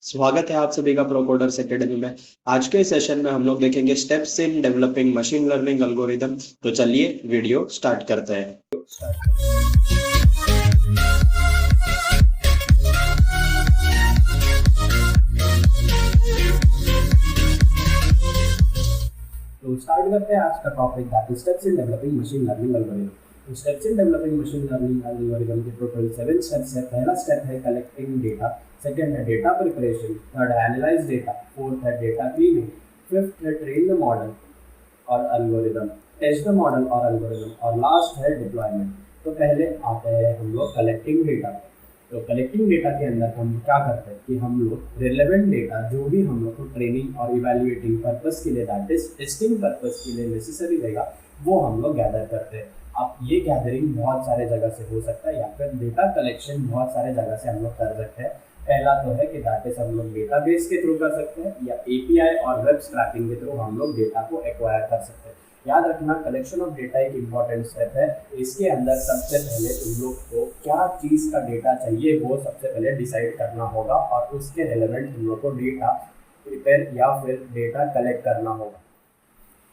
स्वागत है आप सभी का प्रोकोडर्स एकेडमी में। आज के सेशन में हम लोग देखेंगे steps in developing machine learning algorithm. तो चलिए वीडियो स्टार्ट करते हैं। तो स्टार्ट करते हैं आज का topic that is steps in developing machine learning algorithm. तो steps in developing machine learning algorithm के टोटल 7 स्टेप्स है। पहला स्टेप है कलेक्टिंग डेटा, सेकंड है डेटा प्रिपरेशन, थर्ड है एनालाइज डेटा, फोर्थ है डेटा क्लीनिंग, फिफ्थ है ट्रेन द मॉडल और एल्गोरिदम, टेस्ट द मॉडल और एल्गोरिदम, और लास्ट है डिप्लॉयमेंट। तो पहले आते हैं हम लोग कलेक्टिंग डेटा। तो कलेक्टिंग डेटा के अंदर हम क्या करते हैं कि हम लोग रिलेवेंट डेटा जो भी हम लोग को ट्रेनिंग और इवैल्यूएटिंग पर्पस के लिए दैट इज टेस्टिंग पर्पस के लिए नेसेसरी रहेगा वो हम लोग गैदर करते हैं। अब ये गैदरिंग बहुत सारे जगह से हो सकता है या फिर डेटा कलेक्शन बहुत सारे जगह से हम लोग कर सकते हैं। पहला तो है कि दैट इज हम लोग डेटाबेस के थ्रू कर सकते हैं या एपीआई और वेब स्क्रैपिंग के थ्रू हम लोग डेटा को एक्वायर कर सकते हैं। याद रखना कलेक्शन ऑफ डेटा एक इम्पॉर्टेंट स्टेप है। इसके अंदर सबसे पहले तुम लोग को क्या चीज़ का डेटा चाहिए वो सबसे पहले डिसाइड करना होगा और उसके रिलेवेंट तुम लोग को डेटा प्रिपेयर या फिर डेटा कलेक्ट करना होगा।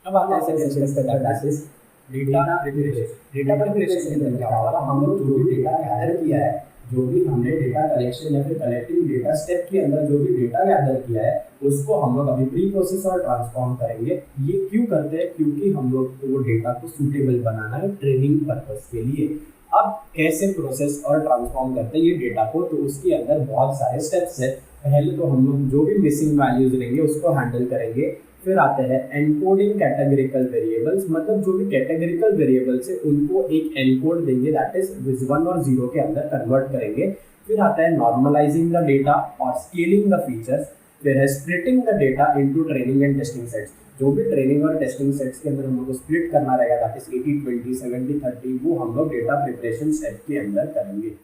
अब आते हैं सेकंड स्टेप पे that is data preparation. Data preparation के अंदर क्या होगा, हम लोग जो भी डेटा गैदर किया है, जो भी हमने डेटा कलेक्शन या फिर कलेक्टिंग डेटा स्टेप के अंदर जो भी डेटा गैदर किया है उसको हम लोग अभी प्री प्रोसेस और ट्रांसफॉर्म करेंगे। ये क्यों करते हैं? क्योंकि हम लोग को वो डेटा को सूटेबल बनाना है ट्रेनिंग पर्पस के लिए। अब कैसे प्रोसेस और ट्रांसफॉर्म करते हैं ये डेटा को, तो उसके अंदर बहुत सारे स्टेप्स है। पहले तो हम लोग जो भी मिसिंग वैल्यूज लेंगे उसको हैंडल करेंगे। फिर आते हैं एनकोडिंग कैटेगरिकल वेरिएबल्स, मतलब जो भी कैटेगरिकल वेरिएबल्स है उनको एक एनकोड देंगे दैट इज विज 1 और 0 के अंदर कन्वर्ट करेंगे। फिर आता है नॉर्मलाइजिंग द डेटा और स्केलिंग द फीचर्स। फिर है splitting the data into training and testing sets. जो भी ट्रेनिंग और टेस्टिंग सेट्स के अंदर हम लोग को स्प्लिट करना रहेगा दैट इज 80-20 70-30 वो हम लोग डेटा प्रिपरेशन सेट के अंदर करेंगे।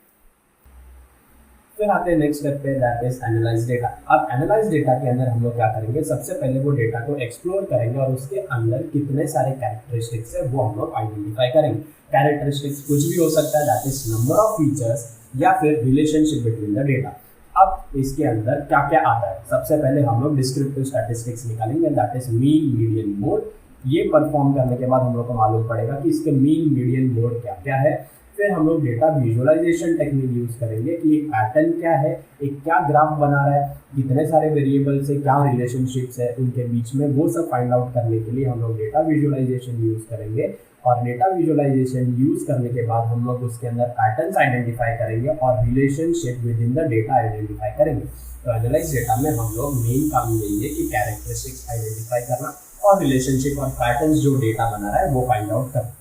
फिर आते हैं नेक्स्ट स्टेप पे दैट इज एनालाइज डेटा। अब एनालाइज डेटा के अंदर हम लोग क्या करेंगे, सबसे पहले वो डेटा को एक्सप्लोर करेंगे और उसके अंदर कितने सारे कैरेक्टरिस्टिक्स है वो हम लोग आइडेंटिफाई करेंगे। कैरेक्टरिस्टिक्स कुछ भी हो सकता है that is number of features या फिर रिलेशनशिप बिटवीन द डेटा। अब इसके अंदर क्या क्या आता है, सबसे पहले हम लोग डिस्क्रिप्टिव स्टैटिस्टिक्स निकालेंगे that is mean median mode. ये परफॉर्म करने के बाद हम लोग को मालूम पड़ेगा कि इसके मीन मीडियन मोड क्या क्या है। फिर हम लोग डेटा विजुअलाइजेशन टेक्निक यूज करेंगे कि एक पैटर्न क्या है, एक क्या ग्राफ बना रहा है, कितने सारे वेरिएबल से क्या रिलेशनशिप्स है उनके बीच में, वो सब फाइंड आउट करने के लिए हम लोग डेटा विजुअलाइजेशन यूज करेंगे। और डेटा विजुअलाइजेशन यूज करने के बाद हम लोग उसके अंदर पैटर्न्स आइडेंटिफाई करेंगे और relationship with in the data identify करेंगे। तो एनालाइज डेटा में हम लोग मेन काम यही है कि कैरेक्टरिस्टिक्स आइडेंटिफाई करना और रिलेशनशिप और पैटर्न्स जो डेटा बना रहा है वो फाइंड आउट करना।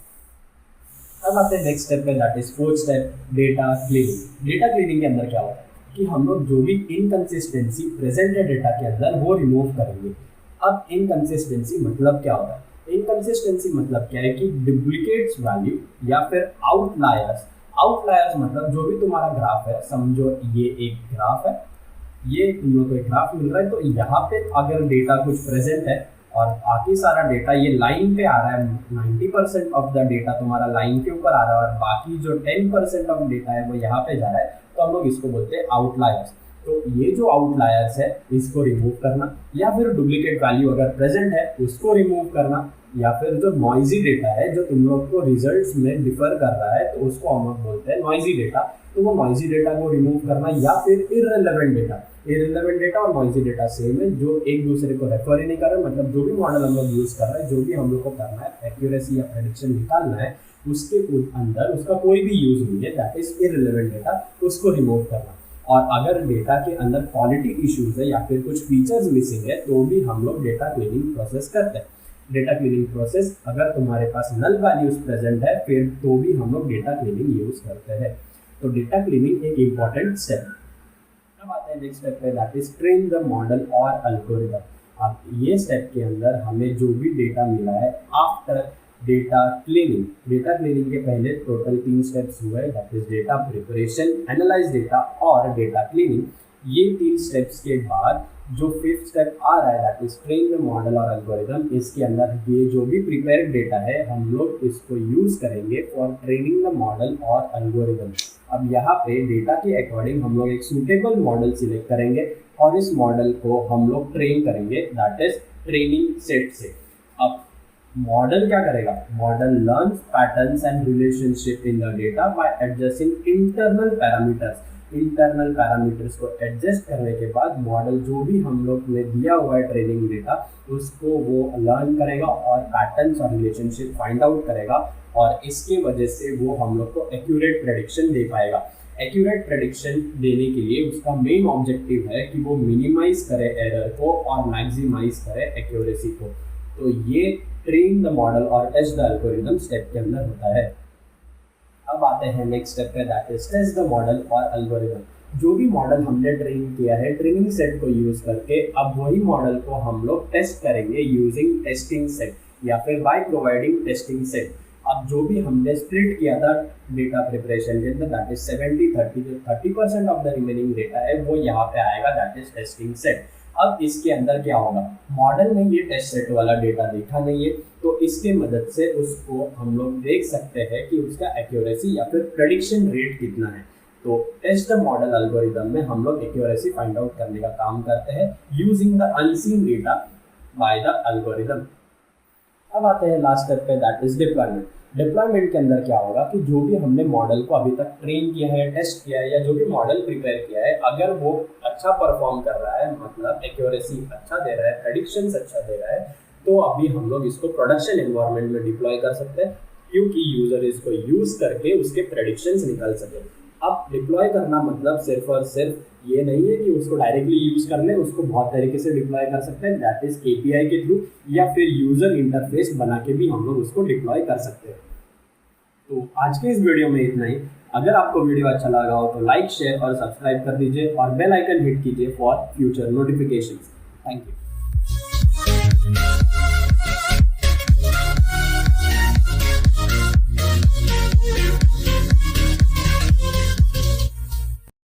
अब आते हैं नेक्स्ट स्टेप पे that is fourth step data cleaning. Data cleaning के अंदर क्या होता है कि हम लोग जो भी इनकंसिस्टेंसी प्रेजेंट है डेटा के अंदर वो रिमूव करेंगे। अब इनकंसिस्टेंसी मतलब क्या होता है? इनकंसिस्टेंसी मतलब क्या है कि डुप्लीकेट्स वैल्यू या फिर आउटलायर्स। आउटलायर्स मतलब जो भी तुम्हारा ग्राफ है, समझो ये एक ग्राफ है, ये तुम लोग को एक ग्राफ मिल रहा है, तो यहाँ पे अगर डेटा कुछ प्रेजेंट है और बाकी सारा डेटा ये लाइन पे आ रहा है, 90% ऑफ द डेटा तुम्हारा लाइन के ऊपर आ रहा है और बाकी जो 10% ऑफ डेटा है वो यहाँ पे जा रहा है, तो हम लोग इसको बोलते हैं आउटलायर्स। तो ये जो आउटलायर्स है इसको रिमूव करना या फिर डुप्लीकेट वैल्यू अगर प्रेजेंट है उसको रिमूव करना, या फिर जो नॉइजी डेटा है जो तुम लोग को रिजल्ट्स में डिफर कर रहा है तो उसको हम लोग बोलते हैं नॉइजी डेटा। तो वो नॉइजी डेटा को रिमूव करना या फिर इररिलेवेंट डेटा। इररिलेवेंट डेटा और नॉइजी डेटा सेम है, जो एक दूसरे को रेफर ही नहीं कर रहे, मतलब जो भी मॉडल हम लोग यूज कर रहे हैं, जो भी हम लोग को करना है एक्यूरेसी या प्रेडिक्शन निकालना है उसके अंदर उसका कोई भी यूज नहीं है, दैट इज इररिलेवेंट डेटा, उसको रिमूव करना। और अगर डेटा के अंदर क्वालिटी इश्यूज है या फिर कुछ फीचर्स मिसिंग है तो भी हम लोग डेटा क्लीनिंग प्रोसेस करते हैं। डेटा क्लीनिंग प्रोसेस अगर तुम्हारे पास नल वैल्यूज प्रेजेंट है फिर तो भी हम लोग डेटा क्लीनिंग यूज करते हैं। तो डेटा क्लीनिंग एक इम्पॉर्टेंट स्टेप। अब आते हैं नेक्स्ट स्टेप पे that is train the model और एल्गोरिदम। अब ये स्टेप के अंदर हमें जो भी डेटा मिला है after data cleaning, data cleaning के पहले टोटल 3 स्टेप्स हुए that is data preparation, analyse data और डेटा क्लीनिंग। ये 3 स्टेप्स के बाद जो 5th स्टेप आ रहा है that is train the model और एल्गोरिदम, इसके अंदर ये जो भी प्रिपेयर्ड डेटा है हम लोग इसको यूज़ करेंगे फॉर ट्रेनिंग द मॉडल और एल्गोरिदम। अब यहाँ पे डेटा के अकॉर्डिंग हम लोग एक सूटेबल मॉडल सिलेक्ट करेंगे और इस मॉडल को हम लोग ट्रेन करेंगे दैट इज ट्रेनिंग सेट से। अब मॉडल क्या करेगा, model learns patterns and relationship in the data bye adjusting internal parameters. Internal parameters को एडजस्ट करने के बाद मॉडल जो भी हम लोग ने दिया हुआ है ट्रेनिंग डेटा उसको वो लर्न करेगा और पैटर्न्स और रिलेशनशिप फाइंड आउट करेगा और इसके वजह से वो हम लोग को एक्यूरेट प्रेडिक्शन दे पाएगा। एक्यूरेट प्रेडिक्शन देने के लिए उसका मेन ऑब्जेक्टिव है कि वो मिनिमाइज करे एरर को और मैक्सिमाइज करे एक्यूरेसी को। तो ये ट्रेन द मॉडल और टेस्ट द एल्गोरिदम स्टेप के अंदर होता है। अब आते हैं नेक्स्ट स्टेप पे that is test the model और एल्गोरिदम। जो भी मॉडल हमने ट्रेन किया है ट्रेनिंग सेट को यूज करके, अब वही मॉडल को हम लोग टेस्ट करेंगे यूजिंग टेस्टिंग सेट या फिर बाय प्रोवाइडिंग टेस्टिंग सेट। अब जो भी हमने स्प्लिट किया था डेटा प्रिपरेशन के अंदर दैट इज 70-30, जो 30% ऑफ द रिमेनिंग डेटा है वो यहाँ पे आएगा दैट इज टेस्टिंग सेट। अब इसके अंदर क्या होगा, मॉडल ने ये टेस्ट सेट वाला डेटा देखा नहीं है तो इसके मदद से उसको हम लोग देख सकते हैं कि उसका एक्यूरेसी या फिर प्रेडिक्शन रेट कितना है। तो टेस्ट द मॉडल एल्गोरिदम में हम लोग एक्यूरेसी फाइंड आउट करने का काम करते हैं using the unseen data by the algorithm. अब आते हैं लास्ट स्टेप पे दैट इज डिप्लॉयमेंट। डिप्लॉयमेंट के अंदर क्या होगा कि जो भी हमने मॉडल को अभी तक ट्रेन किया है, टेस्ट किया है या जो भी मॉडल प्रिपेयर किया है, अगर वो अच्छा परफॉर्म कर रहा है मतलब एक्यूरेसी अच्छा दे रहा है, प्रेडिक्शंस अच्छा दे रहा है, तो अभी हम लोग इसको प्रोडक्शन एनवायरनमेंट में डिप्लॉय कर सकते हैं क्योंकि यूजर इसको यूज करके उसके प्रेडिक्शंस निकाल सके। अब डिप्लॉय करना मतलब सिर्फ और सिर्फ ये नहीं है कि उसको डायरेक्टली यूज कर ले, उसको बहुत तरीके से डिप्लॉय कर सकते हैं दैट इज केपीआई के थ्रू या फिर यूजर इंटरफेस बना के भी हम लोग उसको डिप्लॉय कर सकते हैं। तो आज के इस वीडियो में इतना ही। अगर आपको वीडियो अच्छा लगा हो तो लाइक, शेयर और सब्सक्राइब कर दीजिए और बेल आइकन हिट कीजिए for future notifications. Thank you.